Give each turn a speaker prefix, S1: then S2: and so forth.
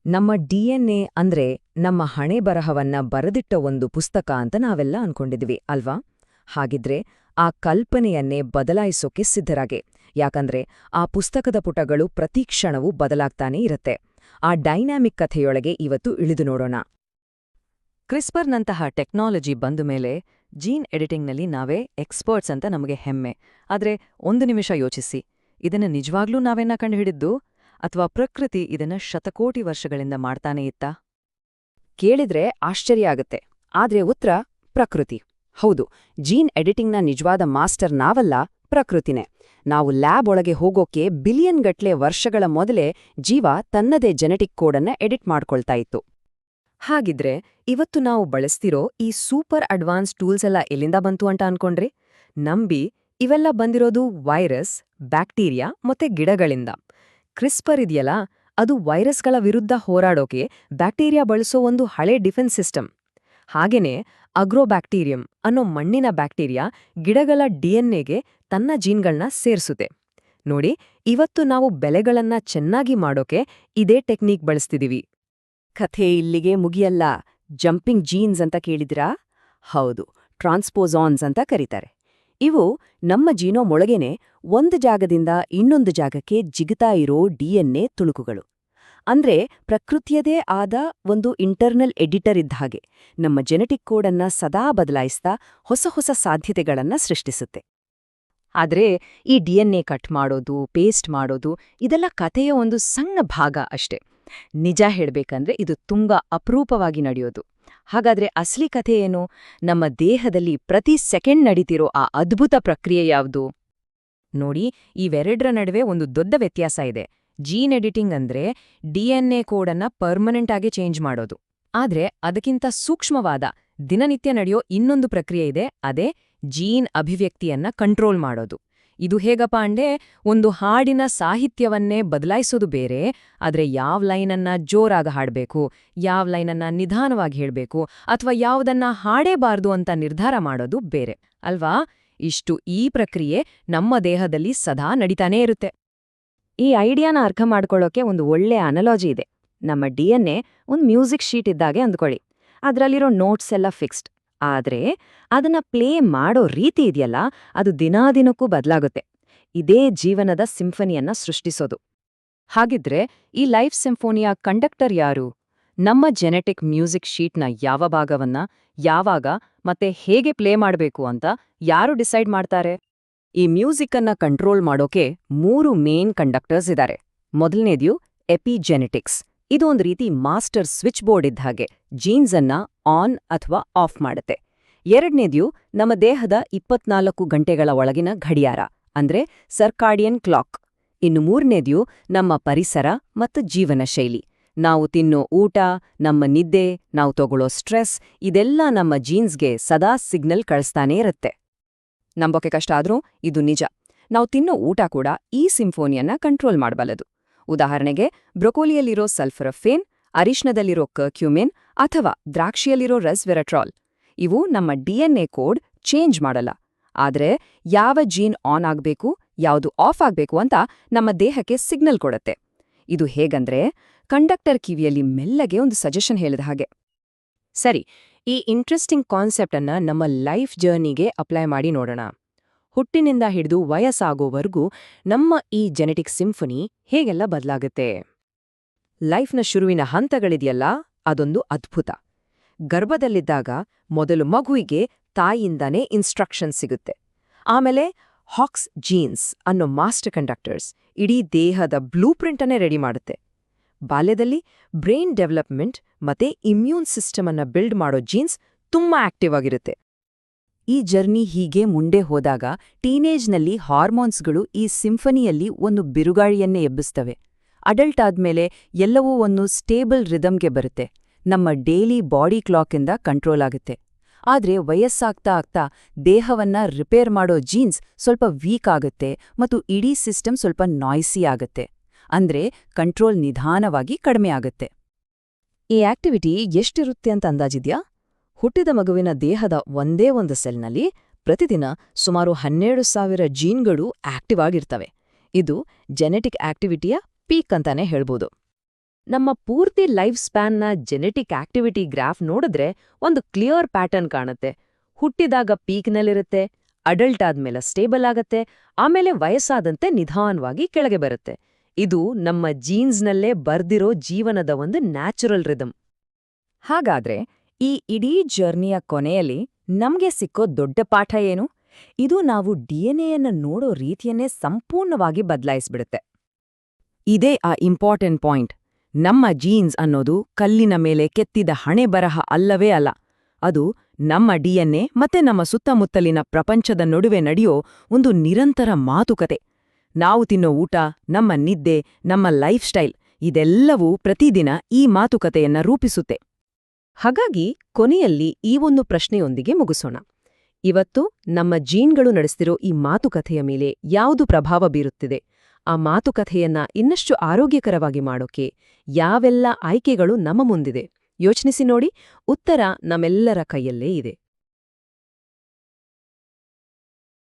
S1: ನಮ್ಮ ಡಿಎನ್ಎ ಅಂದ್ರೆ ನಮ್ಮ ಹಣೆಬರಹವನ್ನ ಬರೆದಿಟ್ಟ ಒಂದು ಪುಸ್ತಕ ಅಂತ ನಾವೆಲ್ಲ ಅನ್ಕೊಂಡಿದ್ವಿ ಅಲ್ವಾ? ಹಾಗಿದ್ರೆ ಆ ಕಲ್ಪನೆಯನ್ನೇ ಬದಲಾಯಿಸೋಕೆ ಸಿದ್ಧರಾಗೆ. ಯಾಕಂದ್ರೆ ಆ ಪುಸ್ತಕದ ಪುಟಗಳು ಪ್ರತಿ ಕ್ಷಣವೂ ಬದಲಾಗ್ತಾನೇ ಇರತ್ತೆ. ಆ ಡೈನಾಮಿಕ್ ಕಥೆಯೊಳಗೆ ಇವತ್ತು ಇಳಿದು ನೋಡೋಣ. ಕ್ರಿಸ್ಪರ್ನಂತಹ ಟೆಕ್ನಾಲಜಿ ಬಂದುಮೇಲೆ ಜೀನ್ ಎಡಿಟಿಂಗ್ನಲ್ಲಿ ನಾವೇ ಎಕ್ಸ್ಪರ್ಟ್ಸ್ ಅಂತ ನಮಗೆ ಹೆಮ್ಮೆ. ಆದ್ರೆ ಒಂದು ನಿಮಿಷ ಯೋಚಿಸಿ, ಇದನ್ನ ನಿಜವಾಗ್ಲೂ ನಾವೇನ ಕಂಡುಹಿಡಿದ್ದು, ಅಥವಾ ಪ್ರಕೃತಿ ಇದನ್ನ ಶತಕೋಟಿ ವರ್ಷಗಳಿಂದ ಮಾಡ್ತಾನೇ ಇತ್ತಾ?
S2: ಕೇಳಿದ್ರೆ ಆಶ್ಚರ್ಯ ಆಗತ್ತೆ. ಆದ್ರೆ ಉತ್ತರ ಪ್ರಕೃತಿ. ಹೌದು, ಜೀನ್ ಎಡಿಟಿಂಗ್ನ ನಿಜವಾದ ಮಾಸ್ಟರ್ ನಾವಲ್ಲ, ಪ್ರಕೃತಿನೇ. ನಾವು ಲ್ಯಾಬ್ ಒಳಗೆ ಹೋಗೋಕೆ ಬಿಲಿಯನ್ಗಟ್ಲೆ ವರ್ಷಗಳ ಮೊದಲೇ ಜೀವ ತನ್ನದೇ ಜೆನೆಟಿಕ್ ಕೋಡನ್ನ ಎಡಿಟ್ ಮಾಡ್ಕೊಳ್ತಾ ಇತ್ತು.
S1: ಹಾಗಿದ್ರೆ ಇವತ್ತು ನಾವು ಬಳಸ್ತಿರೋ ಈ ಸೂಪರ್ ಅಡ್ವಾನ್ಸ್ ಟೂಲ್ಸ್ ಎಲ್ಲ ಎಲ್ಲಿಂದ ಬಂತು ಅಂತ ಅನ್ಕೊಂಡ್ರಿ? ನಂಬಿ, ಇವೆಲ್ಲ ಬಂದಿರೋದು ವೈರಸ್, ಬ್ಯಾಕ್ಟೀರಿಯಾ ಮತ್ತೆ ಗಿಡಗಳಿಂದ. ಕ್ರಿಸ್ಪರ್ ಇದೆಯಲ್ಲ, ಅದು ವೈರಸ್ಗಳ ವಿರುದ್ಧ ಹೋರಾಡೋಕೆ ಬ್ಯಾಕ್ಟೀರಿಯಾ ಬಳಸೋ ಒಂದು ಹಳೆ ಡಿಫೆನ್ಸ್ ಸಿಸ್ಟಮ್. ಹಾಗೇನೇ ಅಗ್ರೋಬ್ಯಾಕ್ಟೀರಿಯಂ ಅನ್ನೋ ಮಣ್ಣಿನ ಬ್ಯಾಕ್ಟೀರಿಯಾ ಗಿಡಗಳ ಡಿಎನ್ಎಗೆ ತನ್ನ ಜೀನ್ಗಳನ್ನ ಸೇರ್ಸುತ್ತೆ. ನೋಡಿ, ಇವತ್ತು ನಾವು ಬೆಳೆಗಳನ್ನ ಚೆನ್ನಾಗಿ ಮಾಡೋಕೆ ಇದೇ ಟೆಕ್ನಿಕ್ ಬಳಸ್ತಿದೀವಿ.
S2: ಕಥೆ ಇಲ್ಲಿಗೆ ಮುಗಿಯಲ್ಲ. ಜಂಪಿಂಗ್ ಜೀನ್ಸ್ ಅಂತ ಕೇಳಿದ್ರಾ? ಹೌದು, ಟ್ರಾನ್ಸ್ಪೋಸಾನ್ಸ್ ಅಂತ ಕರೀತಾರೆ. ಇವು ನಮ್ಮ ಜೀನೋಮ್ ಒಳಗೇನೆ ಒಂದು ಜಾಗದಿಂದ ಇನ್ನೊಂದು ಜಾಗಕ್ಕೆ ಜಿಗುತ್ತಾ ಇರೋ ಡಿಎನ್ಎ ತುಣುಕುಗಳು. ಅಂದ್ರೆ ಪ್ರಕೃತಿಯದೇ ಆದ ಒಂದು ಇಂಟರ್ನಲ್ ಎಡಿಟರ್ ಇದ್ದ ಹಾಗೆ ನಮ್ಮ ಜೆನೆಟಿಕ್ ಕೋಡನ್ನ ಸದಾ ಬದಲಾಯಿಸ್ತಾ ಹೊಸ ಹೊಸ ಸಾಧ್ಯತೆಗಳನ್ನ ಸೃಷ್ಟಿಸುತ್ತೆ.
S1: ಆದ್ರೆ ಈ ಡಿಎನ್ಎ ಕಟ್ ಮಾಡೋದು, ಪೇಸ್ಟ್ ಮಾಡೋದು ಇದೆಲ್ಲ ಕಥೆಯ ಒಂದು ಸಣ್ಣ ಭಾಗ ಅಷ್ಟೇ. ನಿಜ ಹೇಳ್ಬೇಕಂದ್ರೆ ಇದು ತುಂಬಾ ಅಪರೂಪವಾಗಿ ನಡೆಯೋದು. ಹಾಗಾದ್ರೆ ಅಸಲಿ ಕಥೆ ಏನು? ನಮ್ಮ ದೇಹದಲ್ಲಿ ಪ್ರತಿ ಸೆಕೆಂಡ್ ನಡೀತಿರೋ ಆ ಅದ್ಭುತ ಪ್ರಕ್ರಿಯೆ ಯಾವುದು? ನೋಡಿ, ಇವೆರಡರ ನಡುವೆ ಒಂದು ದೊಡ್ಡ ವ್ಯತ್ಯಾಸ ಇದೆ. ಜೀನ್ ಎಡಿಟಿಂಗ್ ಅಂದ್ರೆ ಡಿಎನ್ಎ ಕೋಡನ್ನ ಪರ್ಮನೆಂಟ್ ಆಗಿ ಚೇಂಜ್ ಮಾಡೋದು. ಆದ್ರೆ ಅದಕ್ಕಿಂತ ಸೂಕ್ಷ್ಮವಾದ ದಿನನಿತ್ಯ ನಡೆಯೋ ಇನ್ನೊಂದು ಪ್ರಕ್ರಿಯೆ ಇದೆ, ಅದೇ ಜೀನ್ ಅಭಿವ್ಯಕ್ತಿಯನ್ನ ಕಂಟ್ರೋಲ್ ಮಾಡೋದು. ಇದು ಹೇಗಪ್ಪ ಅಂದ್ರೆ, ಒಂದು ಹಾಡಿನ ಸಾಹಿತ್ಯವನ್ನೇ ಬದಲಾಯಿಸೋದು ಬೇರೆ, ಆದ್ರೆ ಯಾವ್ ಲೈನನ್ನ ಜೋರಾಗ ಹಾಡ್ಬೇಕು, ಯಾವ್ ಲೈನನ್ನ ನಿಧಾನವಾಗಿ ಹೇಳ್ಬೇಕು, ಅಥವಾ ಯಾವುದನ್ನ ಹಾಡೇಬಾರ್ದು ಅಂತ ನಿರ್ಧಾರ ಮಾಡೋದು ಬೇರೆ ಅಲ್ವಾ? ಈ ಪ್ರಕ್ರಿಯೆ ನಮ್ಮ ದೇಹದಲ್ಲಿ ಸದಾ ನಡೀತಾನೇ ಇರುತ್ತೆ.
S2: ಈ ಐಡಿಯಾನ ಅರ್ಥ ಮಾಡ್ಕೊಳ್ಳೋಕೆ ಒಂದು ಒಳ್ಳೆ ಅನಲಾಜಿ ಇದೆ. ನಮ್ಮ ಡಿಎನ್ಎ ಒಂದು ಮ್ಯೂಸಿಕ್ ಶೀಟ್ ಇದ್ದಾಗೆ ಅಂದ್ಕೊಳ್ಳಿ. ಅದರಲ್ಲಿರೋ ನೋಟ್ಸ್ ಎಲ್ಲ ಫಿಕ್ಸ್ಡ್. ಆದ್ರೆ ಅದನ್ನ ಪ್ಲೇ ಮಾಡೋ ರೀತಿ ಇದೆಯಲ್ಲ, ಅದು ದಿನಾದಿನಕ್ಕೂ ಬದಲಾಗುತ್ತೆ. ಇದೇ ಜೀವನದ ಸಿಂಫನಿಯನ್ನ ಸೃಷ್ಟಿಸೋದು.
S1: ಹಾಗಿದ್ರೆ ಈ ಲೈಫ್ ಸಿಂಫೋನಿಯ ಕಂಡಕ್ಟರ್ ಯಾರು? ನಮ್ಮ ಜೆನೆಟಿಕ್ ಮ್ಯೂಸಿಕ್ ಶೀಟ್ನ ಯಾವ ಭಾಗವನ್ನ ಯಾವಾಗ ಮತ್ತೆ ಹೇಗೆ ಪ್ಲೇ ಮಾಡಬೇಕು ಅಂತ ಯಾರು ಡಿಸೈಡ್ ಮಾಡ್ತಾರೆ?
S2: ಈ ಮ್ಯೂಸಿಕ್ಕನ್ನ ಕಂಟ್ರೋಲ್ ಮಾಡೋಕೆ 3 ಮೇನ್ ಕಂಡಕ್ಟರ್ಸ್ ಇದ್ದಾರೆ. ಮೊದಲನೇದು ಎಪಿಜೆನೆಟಿಕ್ಸ್. ಇದು ಒಂದು ರೀತಿ ಮಾಸ್ಟರ್ ಸ್ವಿಚ್ ಬೋರ್ಡ್ ಇದ್ದ ಹಾಗೆ ಜೀನ್ಸ್ ಅನ್ನ ಆನ್ ಅಥವಾ ಆಫ್ ಮಾಡುತ್ತೆ. ಎರಡನೇದು ನಮ್ಮ ದೇಹದ 24 ಗಂಟೆಗಳ ಒಳಗಿನ ಗಡಿಯಾರ, ಅಂದ್ರೆ ಸರ್ಕಾಡಿಯನ್ ಕ್ಲಾಕ್. ಇನ್ನು ಮೂರನೇದು ನಮ್ಮ ಪರಿಸರ ಮತ್ತು ಜೀವನ ಶೈಲಿ. ನಾವು ತಿನ್ನೋ ಊಟ, ನಮ್ಮ ನಿದ್ದೆ, ನಾವು ತಗೊಳ್ಳೋ ಸ್ಟ್ರೆಸ್, ಇದೆಲ್ಲ ನಮ್ಮ ಜೀನ್ಸ್ಗೆ ಸದಾ ಸಿಗ್ನಲ್ ಕಳಿಸ್ತಾನೇ ಇರುತ್ತೆ. ನಂಬೋಕೆ ಕಷ್ಟ ಆದ್ರೂ ಇದು ನಿಜ. ನಾವು ತಿನ್ನೋ ಊಟ ಕೂಡ ಈ ಸಿಂಫೋನಿಯನ್ನ ಕಂಟ್ರೋಲ್ ಮಾಡಬಲ್ಲದು. ಉದಾಹರಣೆಗೆ, ಬ್ರೊಕೋಲಿಯಲ್ಲಿರೋ ಸಲ್ಫರಫೇನ್, ಅರಿಶಿಣದಲ್ಲಿರೋ ಕರ್ಕ್ಯೂಮಿನ್ ಅಥವಾ ದ್ರಾಕ್ಷಿಯಲ್ಲಿರೋ ರೆಸ್ವೆರಟ್ರಾಲ್. ಇವು ನಮ್ಮ ಡಿಎನ್ಎ ಕೋಡ್ ಚೇಂಜ್ ಮಾಡಲ್ಲ. ಆದ್ರೆ ಯಾವ ಜೀನ್ ಆನ್ ಆಗ್ಬೇಕು, ಯಾವುದು ಆಫ್ ಆಗ್ಬೇಕು ಅಂತ ನಮ್ಮ ದೇಹಕ್ಕೆ ಸಿಗ್ನಲ್ ಕೊಡುತ್ತೆ. ಇದು ಹೇಗಂದ್ರೆ, ಕಂಡಕ್ಟರ್ ಕಿವಿಯಲ್ಲಿ ಮೆಲ್ಲಗೆ ಒಂದು ಸಜೆಷನ್ ಹೇಳಿದ ಹಾಗೆ.
S1: ಸರಿ, ಈ ಇಂಟ್ರೆಸ್ಟಿಂಗ್ ಕಾನ್ಸೆಪ್ಟ್ ಅನ್ನ ನಮ್ಮ ಲೈಫ್ ಜರ್ನಿಗೆ ಅಪ್ಲೈ ಮಾಡಿ ನೋಡೋಣ. ಹುಟ್ಟಿನಿಂದ ಹಿಡಿದು ವಯಸ್ಸಾಗೋವರೆಗೂ ನಮ್ಮ ಈ ಜೆನೆಟಿಕ್ ಸಿಂಫನಿ ಹೇಗೆಲ್ಲ ಬದಲಾಗುತ್ತೆ? ಲೈಫ್ನ ಶುರುವಿನ ಹಂತಗಳಿದೆಯಲ್ಲ, ಅದೊಂದು ಅದ್ಭುತ. ಗರ್ಭದಲ್ಲಿದ್ದಾಗ ಮೊದಲು ಮಗುವಿಗೆ ತಾಯಿಯಿಂದಾನೇ ಇನ್ಸ್ಟ್ರಕ್ಷನ್ ಸಿಗುತ್ತೆ. ಆಮೇಲೆ ಹಾಕ್ಸ್ ಜೀನ್ಸ್ ಅನ್ನೋ ಮಾಸ್ಟರ್ ಕಂಡಕ್ಟರ್ಸ್ ಇಡೀ ದೇಹದ ಬ್ಲೂಪ್ರಿಂಟ್ ಅನ್ನೇ ರೆಡಿ ಮಾಡುತ್ತೆ. ಬಾಲ್ಯದಲ್ಲಿ ಬ್ರೈನ್ ಡೆವಲಪ್ಮೆಂಟ್ ಮತ್ತೆ ಇಮ್ಯೂನ್ ಸಿಸ್ಟಮ್ ಅನ್ನ ಬಿಲ್ಡ್ ಮಾಡೋ ಜೀನ್ಸ್ ತುಂಬಾ ಆಕ್ಟಿವ್ ಆಗಿರುತ್ತೆ.
S2: ಈ ಜರ್ನಿ ಹೀಗೆ ಮುಂದೆ ಹೋದಾಗ ಟೀನೇಜ್ನಲ್ಲಿ ಹಾರ್ಮೋನ್ಸ್ಗಳು ಈ ಸಿಂಫನಿಯಲ್ಲಿ ಒಂದು ಬಿರುಗಾಳಿಯನ್ನೇ ಎಬ್ಬಿಸ್ತವೆ. ಅಡಲ್ಟ್ ಆದ್ಮೇಲೆ ಎಲ್ಲವೂ ಒಂದು ಸ್ಟೇಬಲ್ ರಿದಮ್ಗೆ ಬರುತ್ತೆ. ನಮ್ಮ ಡೈಲಿ ಬಾಡಿ ಕ್ಲಾಕಿಂದ ಕಂಟ್ರೋಲ್ ಆಗುತ್ತೆ. ಆದ್ರೆ ವಯಸ್ಸಾಗ್ತಾ ಆಗ್ತಾ ದೇಹವನ್ನ ರಿಪೇರ್ ಮಾಡೋ ಜೀನ್ಸ್ ಸ್ವಲ್ಪ ವೀಕ್ ಆಗುತ್ತೆ ಮತ್ತು ಇಡೀ ಸಿಸ್ಟಮ್ ಸ್ವಲ್ಪ ನಾಯ್ಸಿ ಆಗುತ್ತೆ. ಅಂದ್ರೆ ಕಂಟ್ರೋಲ್ ನಿಧಾನವಾಗಿ ಕಡಿಮೆ ಆಗುತ್ತೆ.
S1: ಈ ಆಕ್ಟಿವಿಟಿ ಎಷ್ಟಿರುತ್ತೆ ಅಂತ ಅಂದಾಜಿದ್ಯಾ? ಹುಟ್ಟಿದ ಮಗುವಿನ ದೇಹದ ಒಂದೇ ಒಂದು ಸೆಲ್ನಲ್ಲಿ ಪ್ರತಿದಿನ ಸುಮಾರು 12,000 ಜೀನ್ಗಳು ಆಕ್ಟಿವ್ ಆಗಿರ್ತವೆ. ಇದು ಜೆನೆಟಿಕ್ ಆಕ್ಟಿವಿಟಿಯ ಪೀಕ್ ಅಂತಾನೆ ಹೇಳ್ಬೋದು. ನಮ್ಮ ಪೂರ್ತಿ ಲೈಫ್ ಸ್ಪ್ಯಾನ್ನ ಜೆನೆಟಿಕ್ ಆಕ್ಟಿವಿಟಿ ಗ್ರಾಫ್ ನೋಡಿದ್ರೆ ಒಂದು ಕ್ಲಿಯರ್ ಪ್ಯಾಟರ್ನ್ ಕಾಣುತ್ತೆ. ಹುಟ್ಟಿದಾಗ ಪೀಕ್ನಲ್ಲಿರುತ್ತೆ, ಅಡಲ್ಟ್ ಆದ್ಮೇಲೆ ಸ್ಟೇಬಲ್ ಆಗತ್ತೆ, ಆಮೇಲೆ ವಯಸ್ಸಾದಂತೆ ನಿಧಾನವಾಗಿ ಕೆಳಗೆ ಬರುತ್ತೆ. ಇದು ನಮ್ಮ ಜೀನ್ಸ್ನಲ್ಲೇ ಬರ್ದಿರೋ ಜೀವನದ ಒಂದು ನ್ಯಾಚುರಲ್ ರಿದಮ್.
S2: ಹಾಗಾದ್ರೆ ಈ ಇಡೀ ಜರ್ನಿಯ ಕೊನೆಯಲ್ಲಿ ನಮ್ಗೆ ಸಿಕ್ಕೋ ದೊಡ್ಡ ಪಾಠ ಏನು? ಇದು ನಾವು ಡಿಎನ್ಎಯನ್ನ ನೋಡೋ ರೀತಿಯನ್ನೇ ಸಂಪೂರ್ಣವಾಗಿ ಬದಲಾಯಿಸ್ಬಿಡುತ್ತೆ. ಇದೇ ಆ ಇಂಪಾರ್ಟೆಂಟ್ ಪಾಯಿಂಟ್. ನಮ್ಮ ಜೀನ್ಸ್ ಅನ್ನೋದು ಕಲ್ಲಿನ ಮೇಲೆ ಕೆತ್ತಿದ ಹಣೆಬರಹ ಅಲ್ಲವೇ ಅಲ್ಲ. ಅದು ನಮ್ಮ ಡಿಎನ್ಎ ಮತ್ತೆ ನಮ್ಮ ಸುತ್ತಮುತ್ತಲಿನ ಪ್ರಪಂಚದ ನಡುವೆ ನಡೆಯೋ ಒಂದು ನಿರಂತರ ಮಾತುಕತೆ. ನಾವು ತಿನ್ನೋ ಊಟ, ನಮ್ಮ ನಿದ್ದೆ, ನಮ್ಮ ಲೈಫ್ ಸ್ಟೈಲ್ ಇದೆಲ್ಲವೂ ಪ್ರತಿದಿನ ಈ ಮಾತುಕತೆಯನ್ನ ರೂಪಿಸುತ್ತೆ.
S1: ಹಾಗಾಗಿ ಕೊನೆಯಲ್ಲಿ ಈ ಒಂದು ಪ್ರಶ್ನೆಯೊಂದಿಗೆ ಮುಗಿಸೋಣ. ಇವತ್ತು ನಮ್ಮ ಜೀನ್ಗಳು ನಡೆಸ್ತಿರೋ ಈ ಮಾತುಕತೆಯ ಮೇಲೆ ಯಾವುದು ಪ್ರಭಾವ ಬೀರುತ್ತಿದೆ? ಆ ಮಾತುಕತೆಯನ್ನ ಇನ್ನಷ್ಟು ಆರೋಗ್ಯಕರವಾಗಿ ಮಾಡೋಕೆ ಯಾವೆಲ್ಲ ಆಯ್ಕೆಗಳು ನಮ್ಮ ಮುಂದಿದೆ? ಯೋಚಿಸಿ ನೋಡಿ. ಉತ್ತರ ನಮ್ಮೆಲ್ಲರ ಕೈಯಲ್ಲೇ ಇದೆ.